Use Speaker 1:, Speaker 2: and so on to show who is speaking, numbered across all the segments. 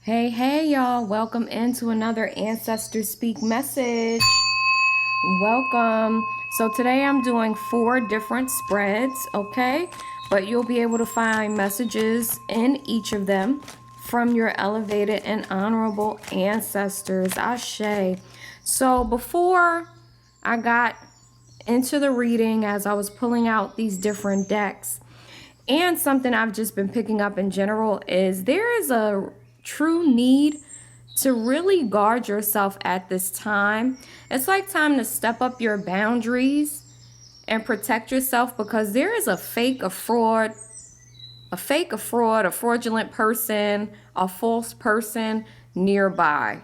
Speaker 1: Hey, y'all. Welcome into another Ancestor Speak message. Welcome. So today I'm doing 4 different spreads, okay? But you'll be able to find messages in each of them from your elevated and honorable ancestors. Ashe. So before I got into the reading, as I was pulling out these different decks, and something I've just been picking up in general is there is a true need to really guard yourself at this time. It's like time to step up your boundaries and protect yourself, because there is a fraudulent person, a false person nearby.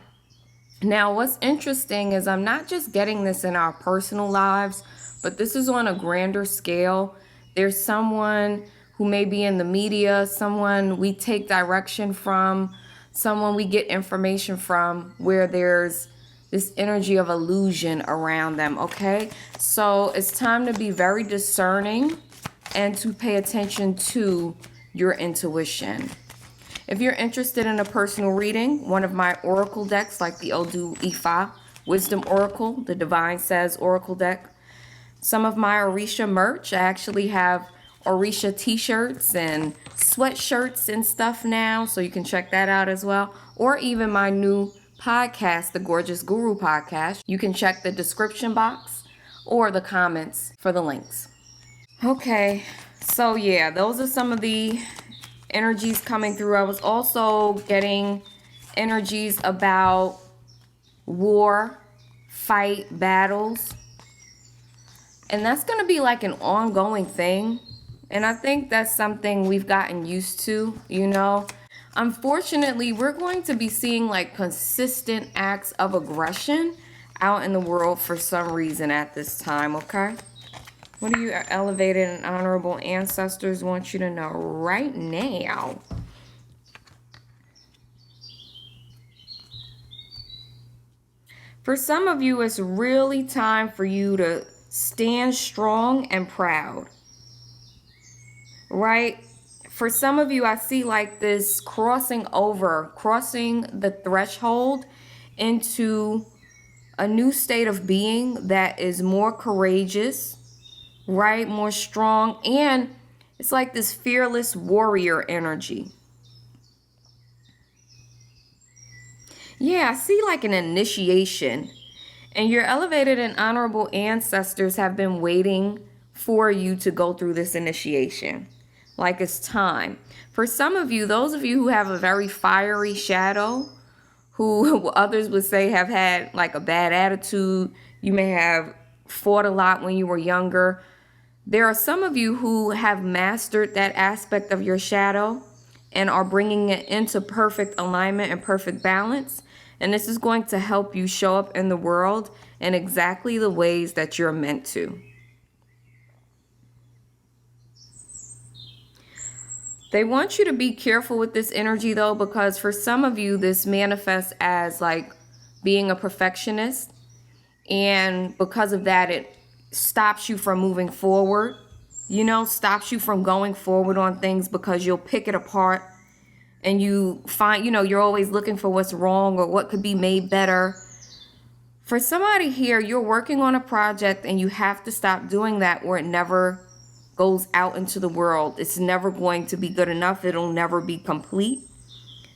Speaker 1: Now, what's interesting is I'm not just getting this in our personal lives, but this is on a grander scale. There's someone who may be in the media, someone we take direction from, someone we get information from, where there's this energy of illusion around them, okay? So it's time to be very discerning and to pay attention to your intuition. If you're interested in a personal reading, one of my oracle decks, like the Odu Ifa Wisdom Oracle, the Divine Says Oracle deck, some of my Orisha merch, I actually have Orisha t-shirts and sweatshirts and stuff now, so you can check that out as well. Or even my new podcast, the Gorgeous Guru Podcast. You can check the description box or the comments for the links. Okay, so yeah, those are some of the energies coming through. I was also getting energies about war, fight, battles. And that's going to be like an ongoing thing. And I think that's something we've gotten used to, you know. Unfortunately, we're going to be seeing like consistent acts of aggression out in the world for some reason at this time, okay? What do you elevated and honorable ancestors want you to know right now? For some of you, it's really time for you to stand strong and proud, right? For some of you, I see like this crossing the threshold into a new state of being that is more courageous, right? More strong. And it's like this fearless warrior energy. Yeah, I see like an initiation. And your elevated and honorable ancestors have been waiting for you to go through this initiation. Like it's time. For some of you, those of you who have a very fiery shadow, who others would say have had like a bad attitude, you may have fought a lot when you were younger. There are some of you who have mastered that aspect of your shadow and are bringing it into perfect alignment and perfect balance. And this is going to help you show up in the world in exactly the ways that you're meant to. They want you to be careful with this energy though, because for some of you, this manifests as like being a perfectionist. And because of that, it stops you from moving forward, you know, stops you from going forward on things, because you'll pick it apart and you find, you know, you're always looking for what's wrong or what could be made better. For somebody here, you're working on a project and you have to stop doing that, or it never goes out into the world. It's never going to be good enough. It'll never be complete.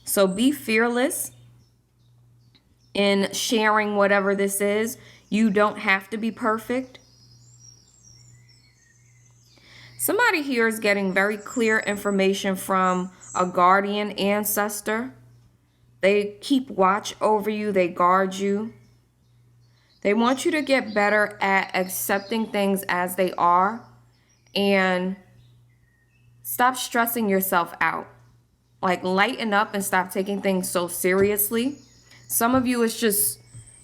Speaker 1: So be fearless in sharing whatever this is. You don't have to be perfect. Somebody here is getting very clear information from a guardian ancestor. They keep watch over you. They guard you. They want you to get better at accepting things as they are and stop stressing yourself out. Like lighten up and stop taking things so seriously. Some of you, it's just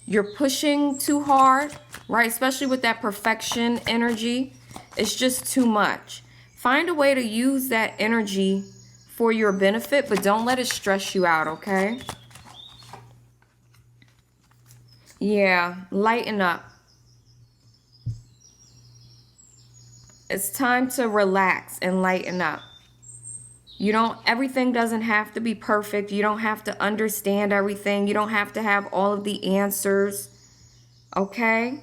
Speaker 1: you're pushing too hard, right? Especially with that perfection energy. It's just too much. Find a way to use that energy for your benefit, but don't let it stress you out, okay? Yeah, lighten up. It's time to relax and lighten up. Everything doesn't have to be perfect. You don't have to understand everything. You don't have to have all of the answers. Okay?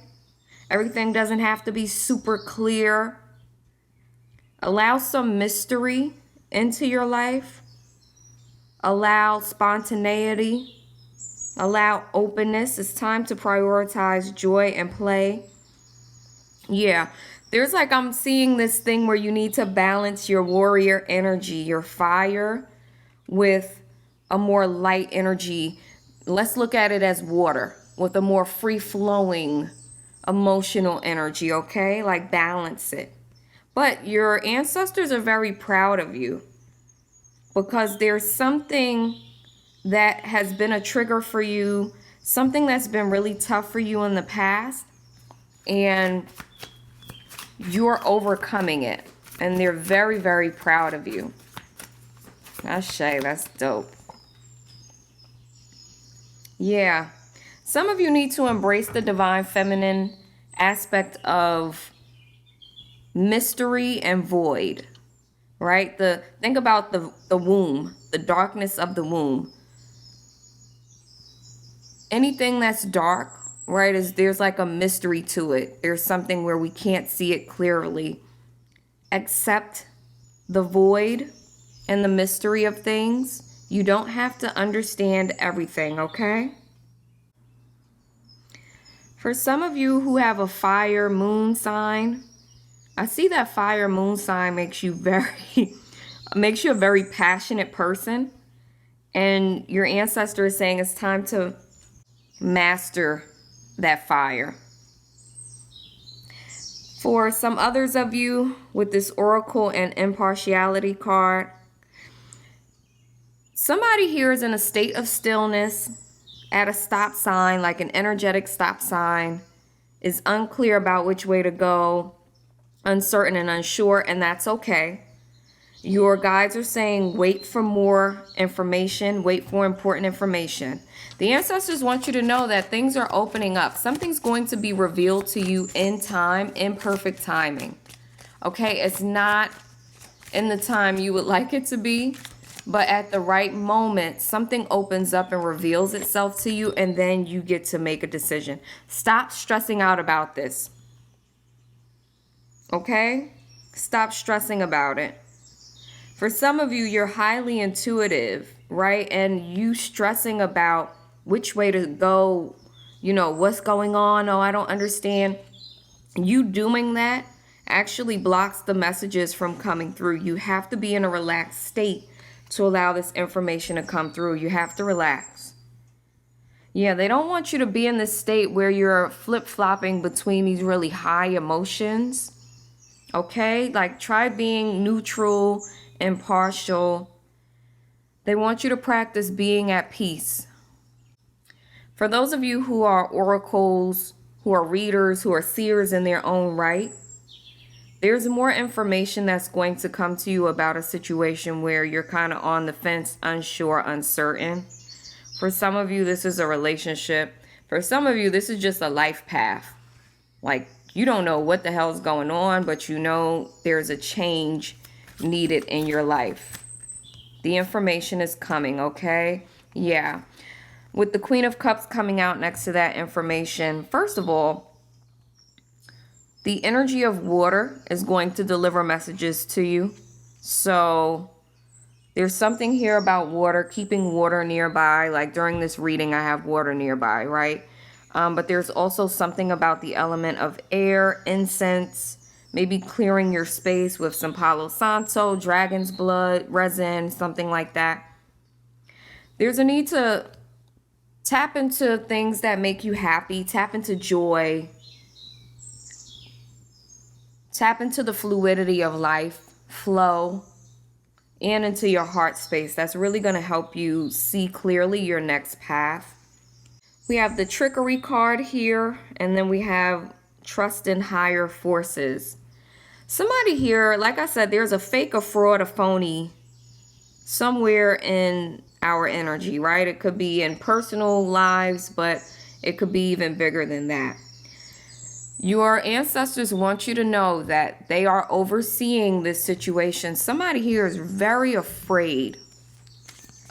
Speaker 1: Everything doesn't have to be super clear. Allow some mystery into your life. Allow spontaneity. Allow openness. It's time to prioritize joy and play. Yeah, I'm seeing this thing where you need to balance your warrior energy, your fire, with a more light energy. Let's look at it as water, with a more free-flowing emotional energy, okay? Like balance it. But your ancestors are very proud of you because there's something that has been a trigger for you, something that's been really tough for you in the past, and you're overcoming it. And they're very, very proud of you. Ashe, that's dope. Yeah. Some of you need to embrace the divine feminine aspect of mystery and void, right? Think about the womb, the darkness of the womb. Anything that's dark, right, there's like a mystery to it. There's something where we can't see it clearly. Accept the void and the mystery of things. You don't have to understand everything, okay? For some of you who have a fire moon sign, I see that fire moon sign makes you a very passionate person. And your ancestor is saying it's time to master that fire. For some others of you with this oracle and impartiality card, somebody here is in a state of stillness at a stop sign, like an energetic stop sign, is unclear about which way to go, uncertain and unsure, and that's okay. Your guides are saying wait for more information, wait for important information. The ancestors want you to know that things are opening up. Something's going to be revealed to you in time, in perfect timing. Okay, it's not in the time you would like it to be, but at the right moment, something opens up and reveals itself to you, and then you get to make a decision. Stop stressing out about this. Okay? Stop stressing about it. For some of you, you're highly intuitive, right? And you stressing about which way to go, what's going on. Oh, I don't understand. You doing that actually blocks the messages from coming through. You have to be in a relaxed state to allow this information to come through. You have to relax. Yeah, they don't want you to be in this state where you're flip-flopping between these really high emotions. Okay? Like, try being neutral, impartial. They want you to practice being at peace. For those of you who are oracles, who are readers, who are seers in their own right, there's more information that's going to come to you about a situation where you're kind of on the fence, unsure, uncertain. For some of you, this is a relationship. For some of you, this is just a life path. Like, you don't know what the hell's going on, but you know there's a change needed in your life. The information is coming, okay? Yeah. With the Queen of Cups coming out next to that information, first of all, the energy of water is going to deliver messages to you. So there's something here about water, keeping water nearby. Like during this reading, I have water nearby, right? But there's also something about the element of air, incense, maybe clearing your space with some Palo Santo, dragon's blood, resin, something like that. There's a need to tap into things that make you happy, tap into joy, tap into the fluidity of life, flow, and into your heart space. That's really going to help you see clearly your next path. We have the trickery card here, and then we have trust in higher forces. Somebody here, like I said, there's a fake, a fraud, a phony somewhere in our energy, right? It could be in personal lives, but it could be even bigger than that. Your ancestors want you to know that they are overseeing this situation. Somebody here is very afraid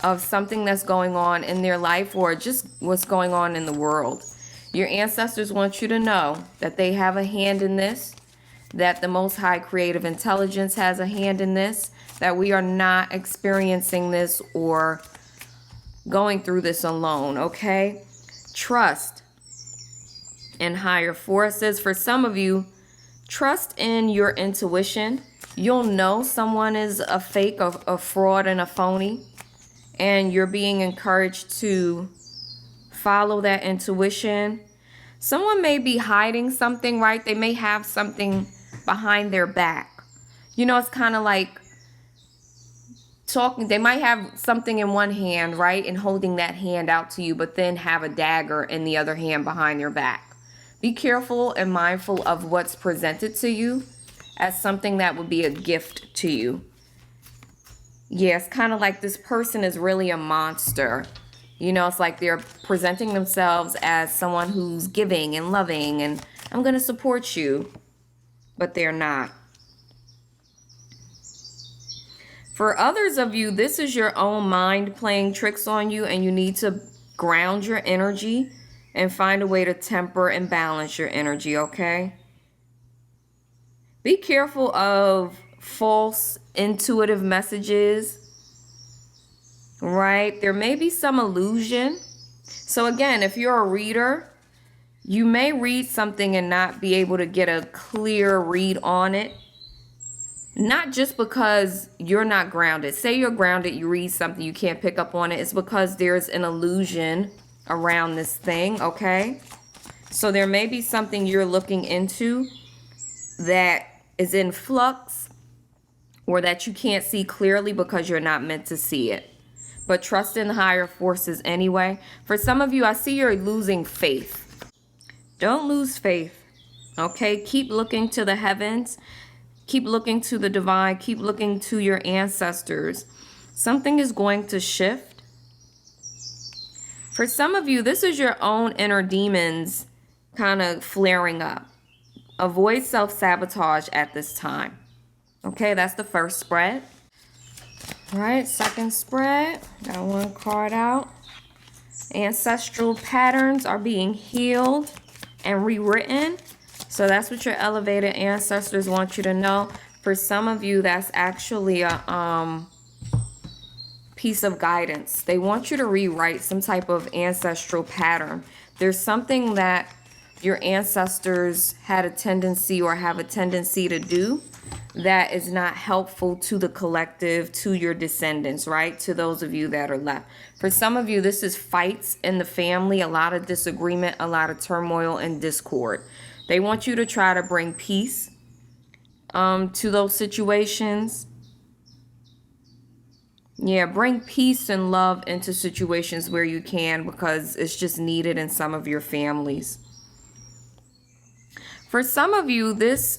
Speaker 1: of something that's going on in their life or just what's going on in the world. Your ancestors want you to know that they have a hand in this, that the Most High Creative Intelligence has a hand in this, that we are not experiencing this or going through this alone, okay? Trust in higher forces. For some of you, trust in your intuition. You'll know someone is a fake, a fraud, and a phony, and you're being encouraged to follow that intuition. Someone may be hiding something, right? They may have something behind their back. You know, it's kind of like talking. They might have something in one hand, right? And holding that hand out to you, but then have a dagger in the other hand behind your back. Be careful and mindful of what's presented to you as something that would be a gift to you. Yeah, it's kind of like this person is really a monster. You know, it's like they're presenting themselves as someone who's giving and loving and I'm going to support you, but they're not. For others of you, this is your own mind playing tricks on you, and you need to ground your energy and find a way to temper and balance your energy, okay? Be careful of false intuitive messages, right? There may be some illusion. So again, if you're a reader, you may read something and not be able to get a clear read on it. Not just because you're not grounded. Say you're grounded, you read something, you can't pick up on it. It's because there's an illusion around this thing, okay? So there may be something you're looking into that is in flux or that you can't see clearly because you're not meant to see it. But trust in the higher forces anyway. For some of you, I see you're losing faith. Don't lose faith, okay? Keep looking to the heavens. Keep looking to the divine. Keep looking to your ancestors. Something is going to shift. For some of you, this is your own inner demons kind of flaring up. Avoid self-sabotage at this time. Okay, that's the first spread. All right, second spread. Got one card out. Ancestral patterns are being healed and rewritten. So that's what your elevated ancestors want you to know. For some of you, that's actually a piece of guidance. They want you to rewrite some type of ancestral pattern. There's something that your ancestors had a tendency or have a tendency to do that is not helpful to the collective, to your descendants, right? To those of you that are left. For some of you, this is fights in the family, a lot of disagreement, a lot of turmoil and discord. They want you to try to bring peace to those situations. Yeah, bring peace and love into situations where you can, because it's just needed in some of your families. For some of you, this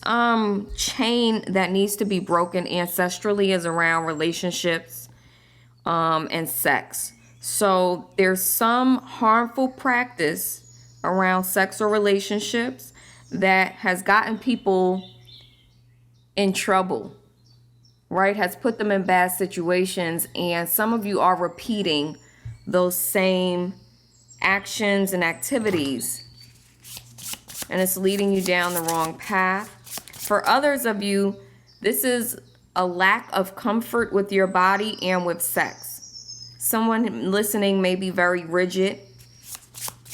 Speaker 1: chain that needs to be broken ancestrally is around relationships and sex. So there's some harmful practice around sex or relationships that has gotten people in trouble, right? Has put them in bad situations. And some of you are repeating those same actions and activities. And it's leading you down the wrong path. For others of you, this is a lack of comfort with your body and with sex. Someone listening may be very rigid.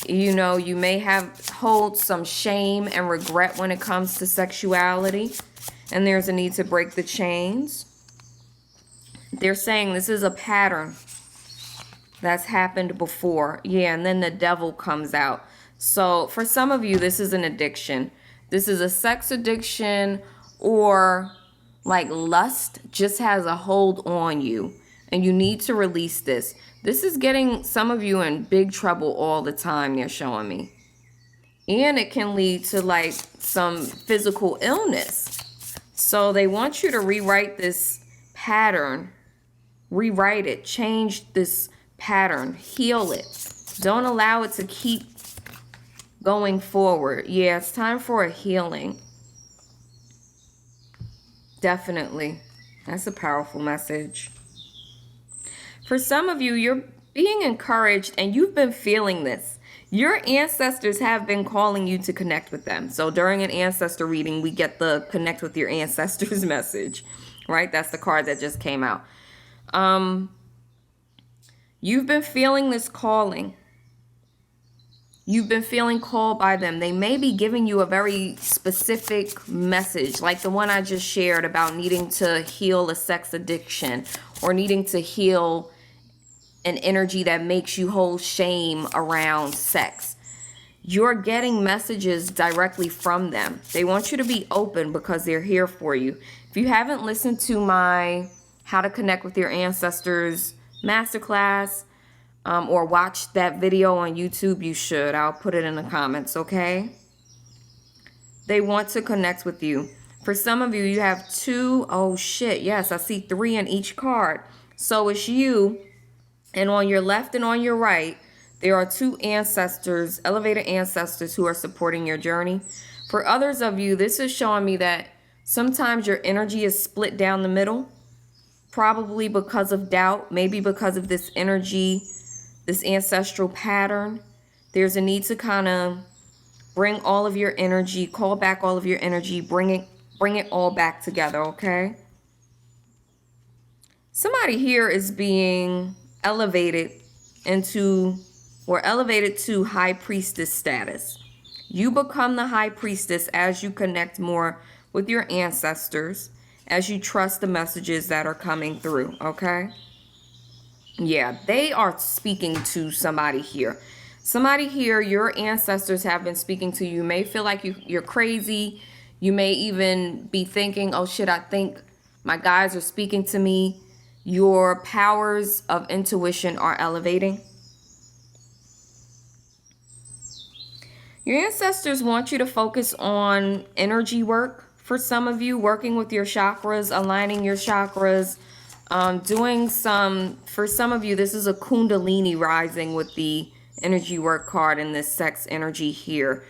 Speaker 1: You know, you may hold some shame and regret when it comes to sexuality. And there's a need to break the chains. They're saying this is a pattern that's happened before. Yeah, and then the devil comes out. So for some of you, this is an addiction. This is a sex addiction, or like lust just has a hold on you. And you need to release this. This is getting some of you in big trouble all the time, they're showing me. And it can lead to like some physical illness. So they want you to rewrite this pattern. Rewrite it. Change this pattern. Heal it. Don't allow it to keep going forward. Yeah, it's time for a healing. Definitely. That's a powerful message. For some of you, you're being encouraged and you've been feeling this. Your ancestors have been calling you to connect with them. So during an ancestor reading, we get the connect with your ancestors message, right? That's the card that just came out. You've been feeling this calling. You've been feeling called by them. They may be giving you a very specific message, like the one I just shared about needing to heal a sex addiction or needing to heal an energy that makes you hold shame around sex. You're getting messages directly from them. They want you to be open because they're here for you. If you haven't listened to my How to Connect with Your Ancestors masterclass, or watch that video on YouTube, you should. I'll put it in the comments, okay? They want to connect with you. For some of you, you have two. Oh, shit. Yes, I see 3 in each card. So it's you. And on your left and on your right, there are 2 ancestors, elevated ancestors who are supporting your journey. For others of you, this is showing me that sometimes your energy is split down the middle, probably because of doubt, maybe because of this energy, this ancestral pattern. There's a need to kind of bring all of your energy, call back all of your energy, bring it all back together, okay? Somebody here is being elevated into or elevated to high priestess status. You become the high priestess as you connect more with your ancestors, as you trust the messages that are coming through, okay? Yeah, they are speaking to somebody here. Somebody here, your ancestors have been speaking to you. You may feel like you're crazy. You may even be thinking, oh shit, I think my guides are speaking to me. Your powers of intuition are elevating. Your ancestors want you to focus on energy work. For some of you, working with your chakras, aligning your chakras, for some of you, this is a Kundalini rising with the energy work card in this sex energy here.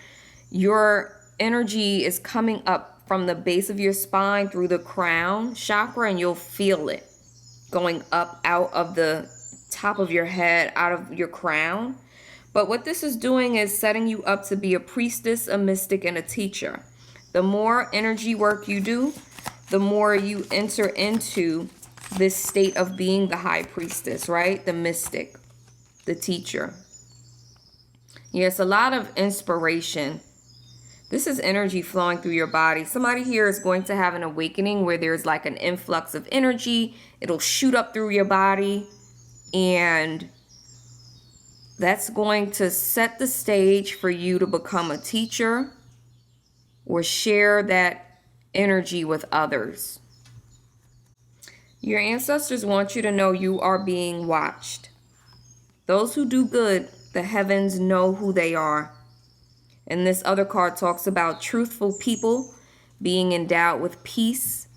Speaker 1: Your energy is coming up from the base of your spine through the crown chakra, and you'll feel it going up out of the top of your head, out of your crown. But what this is doing is setting you up to be a priestess, a mystic, and a teacher. The more energy work you do, the more you enter into this state of being the high priestess, right? The mystic, the teacher. Yes, a lot of inspiration. This is energy flowing through your body. Somebody here is going to have an awakening where there's like an influx of energy. It'll shoot up through your body, and that's going to set the stage for you to become a teacher or share that energy with others. Your ancestors want you to know you are being watched. Those who do good, the heavens know who they are. And this other card talks about truthful people being endowed with peace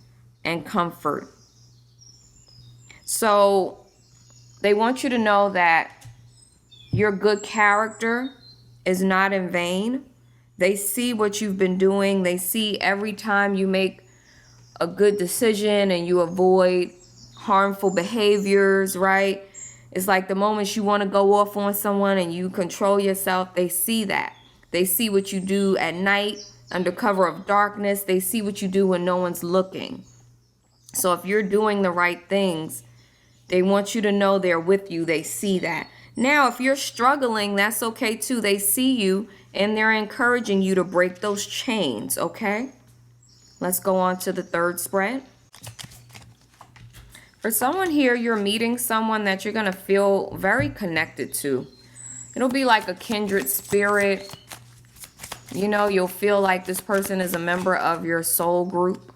Speaker 1: and comfort. So they want you to know that your good character is not in vain. They see what you've been doing. They see every time you make a good decision and you avoid harmful behaviors, right? It's like the moments you want to go off on someone and you control yourself, they see that. They see what you do at night under cover of darkness. They see what you do when no one's looking. So if you're doing the right things, they want you to know they're with you. They see that. Now, if you're struggling, that's okay too. They see you and they're encouraging you to break those chains, okay? Let's go on to the third spread. For someone here, you're meeting someone that you're going to feel very connected to. It'll be like a kindred spirit. You know, you'll feel like this person is a member of your soul group.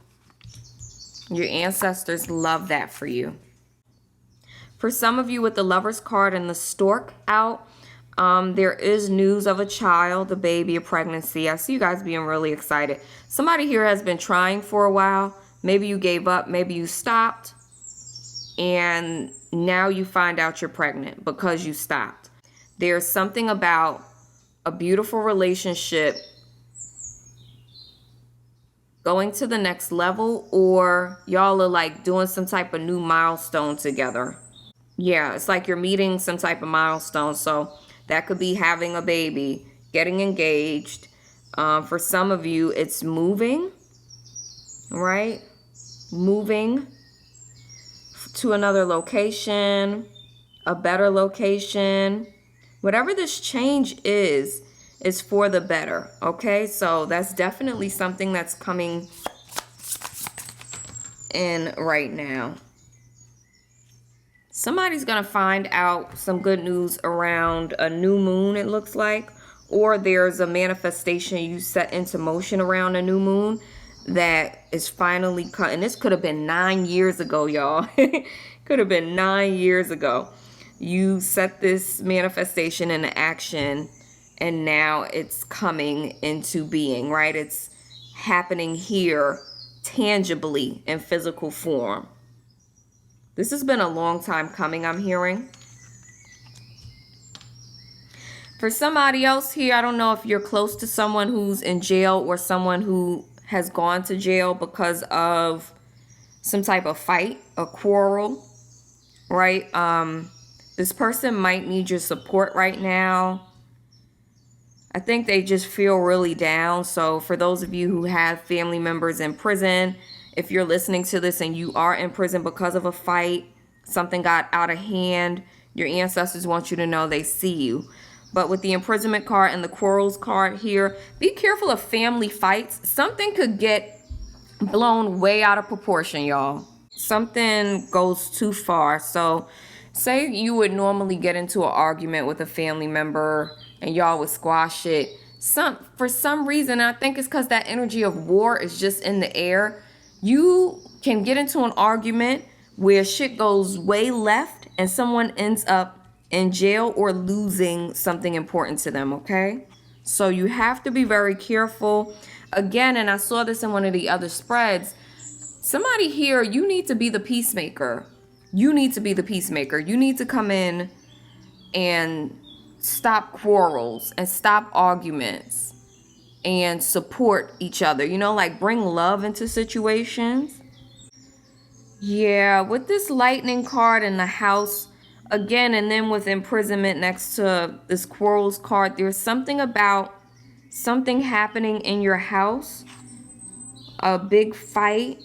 Speaker 1: Your ancestors love that for you. For some of you with the Lover's card and the stork out, there is news of a child, a baby, a pregnancy. I see you guys being really excited. Somebody here has been trying for a while. Maybe you gave up. Maybe you stopped. And now you find out you're pregnant because you stopped. There's something about a beautiful relationship going to the next level, or y'all are like doing some type of new milestone together. Yeah, it's like you're meeting some type of milestone. So that could be having a baby, getting engaged. For some of you, it's moving, right? Moving to another location, a better location. Whatever this change is for the better, okay? So that's definitely something that's coming in right now. Somebody's going to find out some good news around a new moon, it looks like, or there's a manifestation you set into motion around a new moon that is finally cut. And this could have been 9 years ago, y'all. Could have been 9 years ago. You set this manifestation into action, and now it's coming into being, right? It's happening here tangibly in physical form. This has been a long time coming, I'm hearing. For somebody else here, I don't know if you're close to someone who's in jail or someone who has gone to jail because of some type of fight, a quarrel, right? This person might need your support right now. I think they just feel really down. So for those of you who have family members in prison, if you're listening to this and you are in prison because of a fight, something got out of hand, your ancestors want you to know they see you. But with the imprisonment card and the quarrels card here, be careful of family fights. Something could get blown way out of proportion, y'all. Something goes too far. So say you would normally get into an argument with a family member and y'all would squash it. For some reason, I think it's because that energy of war is just in the air. You can get into an argument where shit goes way left and someone ends up in jail or losing something important to them, okay? So you have to be very careful. Again, and I saw this in one of the other spreads, somebody here, you need to be the peacemaker. You need to be the peacemaker. You need to come in and stop quarrels and stop arguments and support each other. You know, like bring love into situations. Yeah, with this lightning card in the house, again, and then with imprisonment next to this quarrels card, there's something about something happening in your house, a big fight,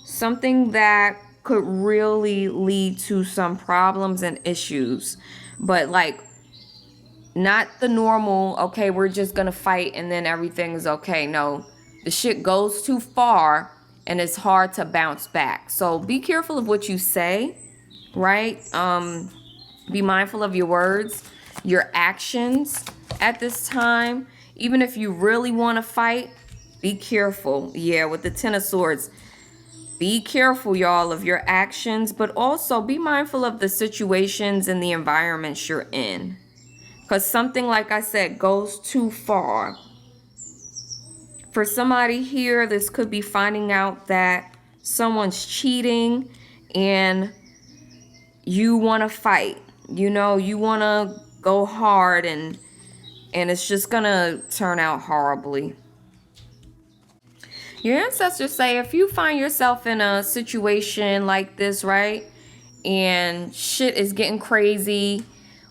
Speaker 1: something that could really lead to some problems and issues. But like, not the normal, okay, we're just gonna fight and then everything is okay. No, the shit goes too far and it's hard to bounce back. So be careful of what you say, right? Be mindful of your words, your actions at this time. Even if you really want to fight, be careful. Yeah, with the Ten of Swords, be careful, y'all, of your actions, but also be mindful of the situations and the environments you're in. Because something, like I said, goes too far. For somebody here, this could be finding out that someone's cheating and you want to fight. You know, you want to go hard and it's just going to turn out horribly. Your ancestors say if you find yourself in a situation like this, right, and shit is getting crazy,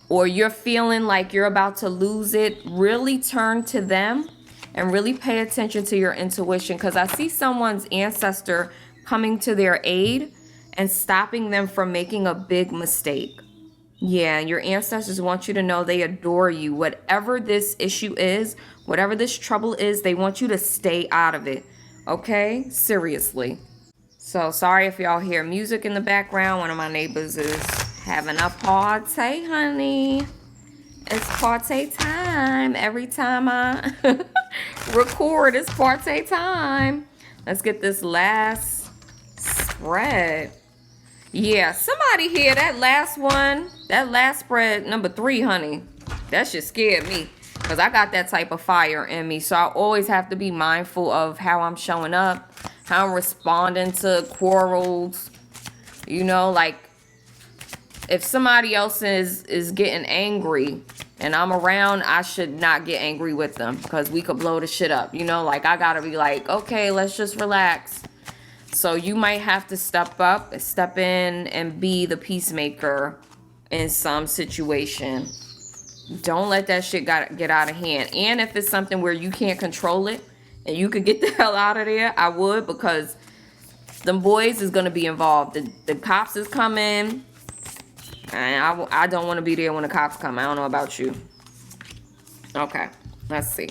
Speaker 1: or you're feeling like you're about to lose it, really turn to them and really pay attention to your intuition, because I see someone's ancestor coming to their aid and stopping them from making a big mistake. Yeah, your ancestors want you to know they adore you. Whatever this issue is, whatever this trouble is, they want you to stay out of it. Okay? Seriously. So sorry if y'all hear music in the background. One of my neighbors is having a party, honey. It's party time. Every time I record, it's party time. Let's get this last spread. Yeah, somebody here, that last spread, number 3, honey, that shit scared me. Because I got that type of fire in me. So I always have to be mindful of how I'm showing up, how I'm responding to quarrels. You know, like, if somebody else is getting angry, and I'm around, I should not get angry with them because we could blow the shit up. You know, like I gotta be like, okay, let's just relax. So you might have to step up, step in, and be the peacemaker in some situation. Don't let that shit get out of hand. And if it's something where you can't control it and you could get the hell out of there, I would, because them boys is going to be involved. The cops is coming. And I don't want to be there when the cops come. I don't know about you. Okay, let's see.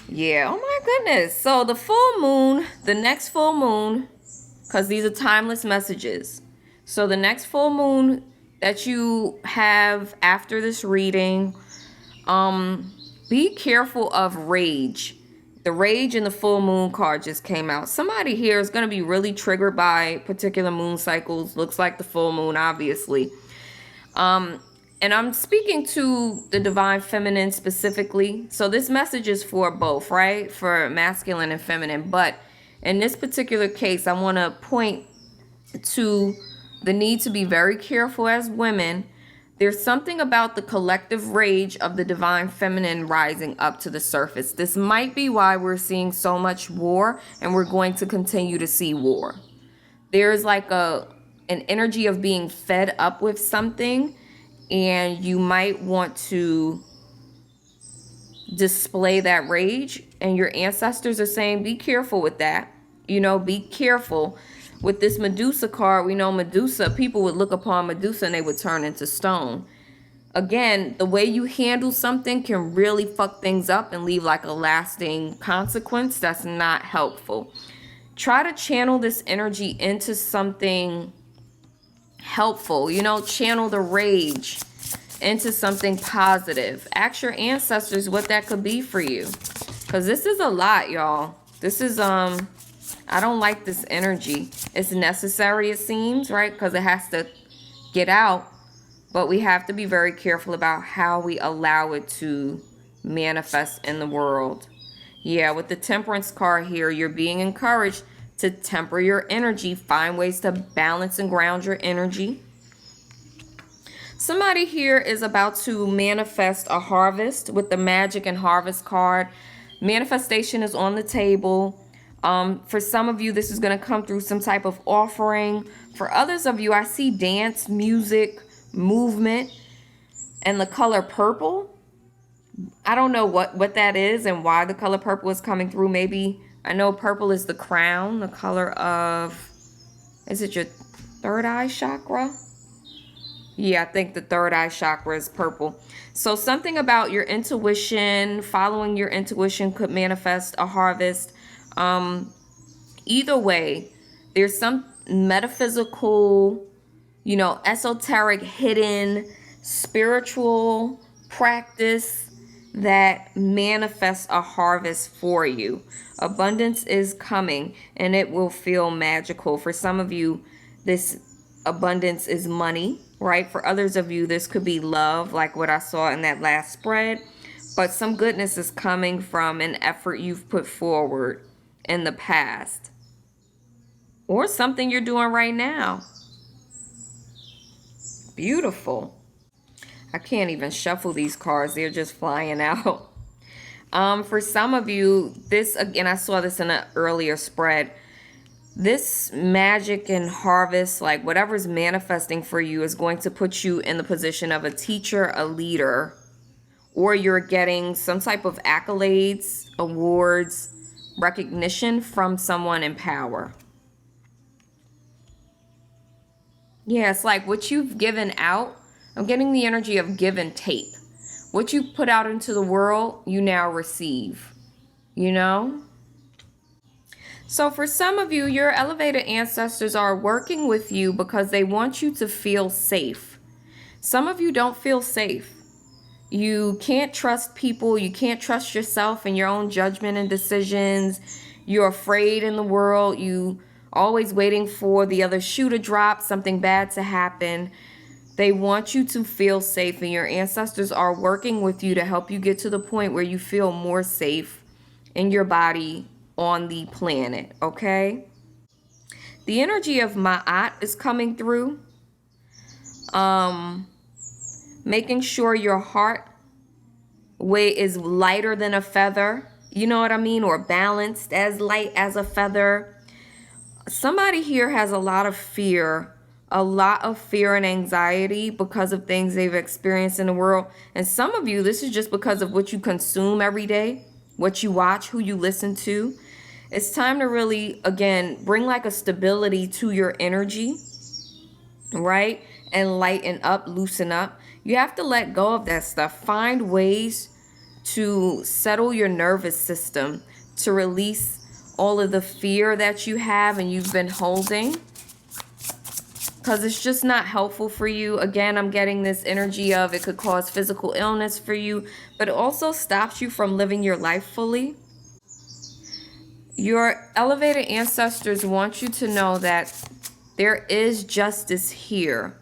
Speaker 1: Yeah, oh my goodness. So the full moon, the next full moon, because these are timeless messages. So the next full moon that you have after this reading, be careful of rage. The rage and the full moon card just came out. Somebody here is going to be really triggered by particular moon cycles. Looks like the full moon, obviously. And I'm speaking to the divine feminine specifically. So this message is for both, right? For masculine and feminine. But in this particular case, I want to point to the need to be very careful as women. There's something about the collective rage of the divine feminine rising up to the surface. This might be why we're seeing so much war, and we're going to continue to see war. There's like an energy of being fed up with something, and you might want to display that rage, and your ancestors are saying be careful with that. You know, be careful. With this Medusa card, we know Medusa, people would look upon Medusa and they would turn into stone. Again, the way you handle something can really fuck things up and leave like a lasting consequence that's not helpful. Try to channel this energy into something helpful. You know, channel the rage into something positive. Ask your ancestors what that could be for you, because this is a lot, y'all. This is I don't like this energy. It's necessary, it seems, right? Because it has to get out. But we have to be very careful about how we allow it to manifest in the world. Yeah, with the Temperance card here, you're being encouraged to temper your energy. Find ways to balance and ground your energy. Somebody here is about to manifest a harvest with the Magic and Harvest card. Manifestation is on the table. For some of you, this is going to come through some type of offering. For others of you, I see dance, music, movement, and the color purple. I don't know what that is and why the color purple is coming through. Maybe, I know purple is the crown, the color of, is it your third eye chakra? Yeah, I think the third eye chakra is purple. So something about your intuition, following your intuition could manifest a harvest. Either way, there's some metaphysical, you know, esoteric, hidden, spiritual practice that manifests a harvest for you. Abundance is coming, and it will feel magical. For some of you, this abundance is money, right? For others of you, this could be love, like what I saw in that last spread. But some goodness is coming from an effort you've put forward in the past, or something you're doing right now. Beautiful. I can't even shuffle these cards. They're just flying out. For some of you, this, again, I saw this in an earlier spread. This magic and harvest, like whatever's manifesting for you, is going to put you in the position of a teacher, a leader, or you're getting some type of accolades, awards, recognition from someone in power. Yeah, it's like what you've given out. I'm getting the energy of give and take. What you put out into the world, you now receive. You know? So for some of you, your elevated ancestors are working with you because they want you to feel safe. Some of you don't feel safe. You can't trust people. You can't trust yourself and your own judgment and decisions. You're afraid in the world. You always waiting for the other shoe to drop, something bad to happen. They want you to feel safe, and your ancestors are working with you to help you get to the point where you feel more safe in your body on the planet, okay? The energy of Ma'at is coming through. Ma'at making sure your heart weight is lighter than a feather. You know what I mean? Or balanced, as light as a feather. Somebody here has a lot of fear and anxiety because of things they've experienced in the world. And some of you, this is just because of what you consume every day, what you watch, who you listen to. It's time to really, again, bring like a stability to your energy, right? And lighten up, loosen up. You have to let go of that stuff. Find ways to settle your nervous system, to release all of the fear that you have and you've been holding, because it's just not helpful for you. Again, I'm getting this energy of it could cause physical illness for you, but it also stops you from living your life fully. Your elevated ancestors want you to know that there is justice here.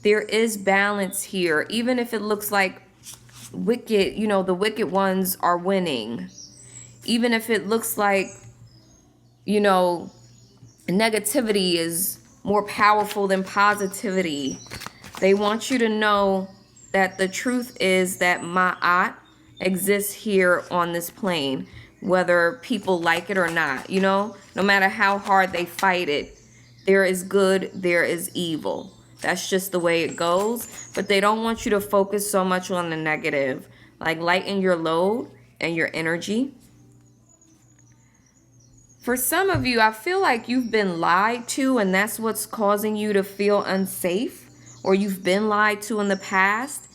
Speaker 1: There is balance here. Even if it looks like wicked, the wicked ones are winning. Even if it looks like, negativity is more powerful than positivity. They want you to know that the truth is that Ma'at exists here on this plane, whether people like it or not. No matter how hard they fight it, there is good, there is evil. That's just the way it goes. But they don't want you to focus so much on the negative. Like, lighten your load and your energy. For some of you, I feel like you've been lied to, and that's what's causing you to feel unsafe, or you've been lied to in the past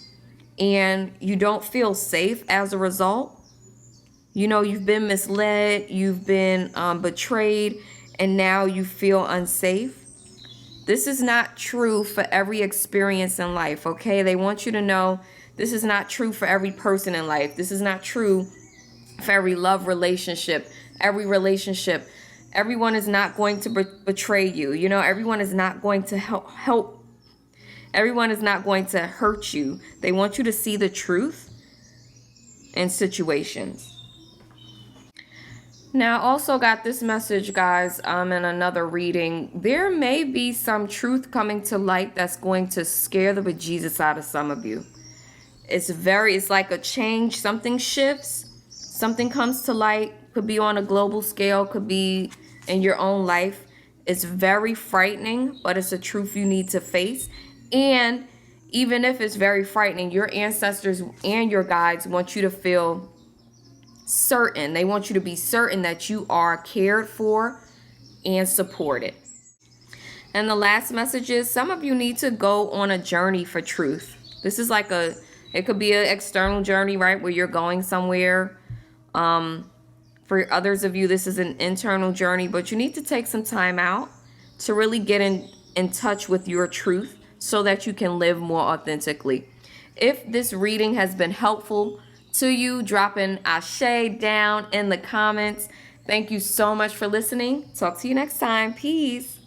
Speaker 1: and you don't feel safe as a result. You've been misled, you've been betrayed, and now you feel unsafe. This is not true for every experience in life, okay? They want you to know this is not true for every person in life. This is not true for every love relationship, every relationship. Everyone is not going to betray you. Everyone is not going to help. Everyone is not going to hurt you. They want you to see the truth in situations. Now, I also got this message, guys, in another reading. There may be some truth coming to light that's going to scare the bejesus out of some of you. It's like a change. Something shifts. Something comes to light. Could be on a global scale. Could be in your own life. It's very frightening, but it's a truth you need to face. And even if it's very frightening, your ancestors and your guides want you to feel certain. They want you to be certain that you are cared for and supported. And the last message is, some of you need to go on a journey for truth. This is like it could be an external journey, right? Where you're going somewhere. For others of you, this is an internal journey, but you need to take some time out to really get in touch with your truth so that you can live more authentically. If this reading has been helpful to you, drop an ashe down in the comments. Thank you so much for listening. Talk to you next time. Peace.